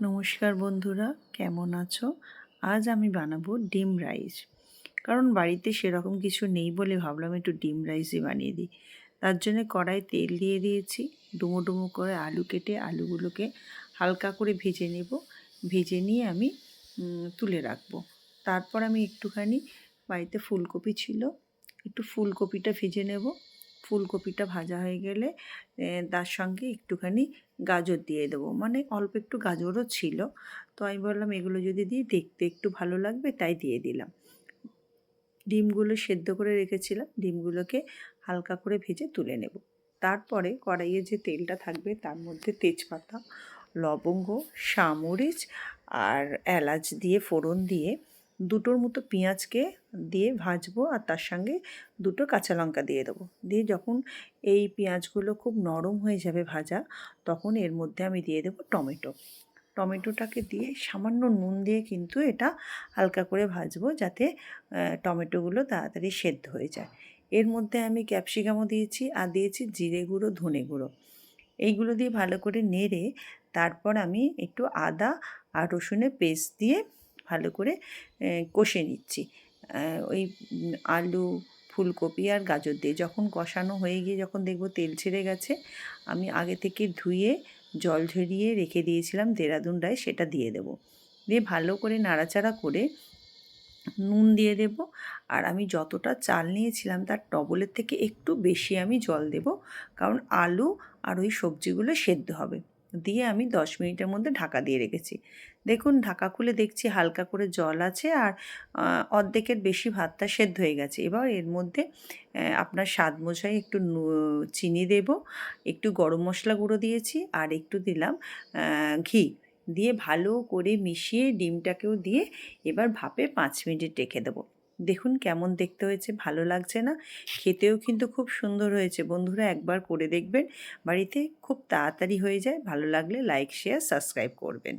নমস্কার বন্ধুরা, কেমন আছো? আজ আমি বানাবো ডিম রাইস। কারণ বাড়িতে সেরকম কিছু নেই বলে ভাবলাম একটু ডিম রাইসই বানিয়ে দিই। তার জন্য কড়াই তেল দিয়ে দিয়েছি। ডুমো ডুমো করে আলু কেটে আলুগুলোকে হালকা করে ভেজে নেব। ভেজে নিয়ে আমি তুলে রাখবো। তারপর আমি একটুখানি বাড়িতে ফুলকপি ছিল, একটু ফুলকপিটা ভেজে নেব। ফুলকপিটা ভাজা হয়ে গেলে তার সঙ্গে একটুখানি গাজর দিয়ে দেবো, মানে অল্প একটু গাজরও ছিল। তো আমি বললাম এগুলো যদি দিই দেখতে একটু ভালো লাগবে, তাই দিয়ে দিলাম। ডিমগুলো সেদ্ধ করে রেখেছিলাম, ডিমগুলোকে হালকা করে ভেজে তুলে নেব। তারপরে কড়াইয়ে যে তেলটা থাকবে তার মধ্যে তেজপাতা, লবঙ্গ, সামরিচ আর এলাচ দিয়ে ফোড়ন দিয়ে দুটোর মতো পেঁয়াজকে দিয়ে ভাজবো, আর তার সঙ্গে দুটো কাঁচা লঙ্কা দিয়ে দেবো। দিয়ে যখন এই পেঁয়াজগুলো খুব নরম হয়ে যাবে ভাজা, তখন এর মধ্যে আমি দিয়ে দেবো টমেটো। টমেটোটাকে দিয়ে সামান্য নুন দিয়ে কিন্তু এটা হালকা করে ভাজবো, যাতে টমেটোগুলো তাড়াতাড়ি সেদ্ধ হয়ে যায়। এর মধ্যে আমি ক্যাপসিকামও দিয়েছি আর দিয়েছি জিরে গুঁড়ো, ধনে গুঁড়ো। এইগুলো দিয়ে ভালো করে নেড়ে তারপর আমি একটু আদা আর রসুনের পেস্ট দিয়ে ভালো করে কষে নিচ্ছি। ওই আলু, ফুলকপি আর গাজর দিয়ে যখন কষানো হয়ে গিয়ে যখন দেখব তেল ছেড়ে গেছে, আমি আগে থেকে ধুয়ে জল ঝরিয়ে রেখে দিয়েছিলাম দেরাদুন রাইস, সেটা দিয়ে দেবো। দিয়ে ভালো করে নাড়াচাড়া করে নুন দিয়ে দেব। আর আমি যতটা চাল নিয়েছিলাম তার ডবলের থেকে একটু বেশি আমি জল দেব, কারণ আলু আর ওই সবজিগুলো সেদ্ধ হবে। দিয়ে আমি 10 মিনিটের মধ্যে ঢাকা দিয়ে রেখেছি। দেখুন ঢাকা খুলে দেখছি হালকা করে জল আছে, আর অর্ধেকের বেশি ভাতটা সেদ্ধ হয়ে গেছে। এবার এর মধ্যে আপনার স্বাদ অনুযায়ী একটু চিনি দেব, একটু গরম মশলা গুঁড়ো দিয়েছি, আর একটু দিলাম ঘি। দিয়ে ভালো করে মিশিয়ে ডিমটাকেও দিয়ে এবার ভাপে 5 মিনিট রেখে দেবো। দেখুন কেমন দেখতে হয়েছে, ভালো লাগছে না? খেতেও কিন্তু খুব সুন্দর হয়েছে। বন্ধুরা একবার করে দেখবেন, বাড়িতে খুব তাড়াতাড়ি হয়ে যায়। ভালো লাগলে লাইক, শেয়ার, সাবস্ক্রাইব করবেন।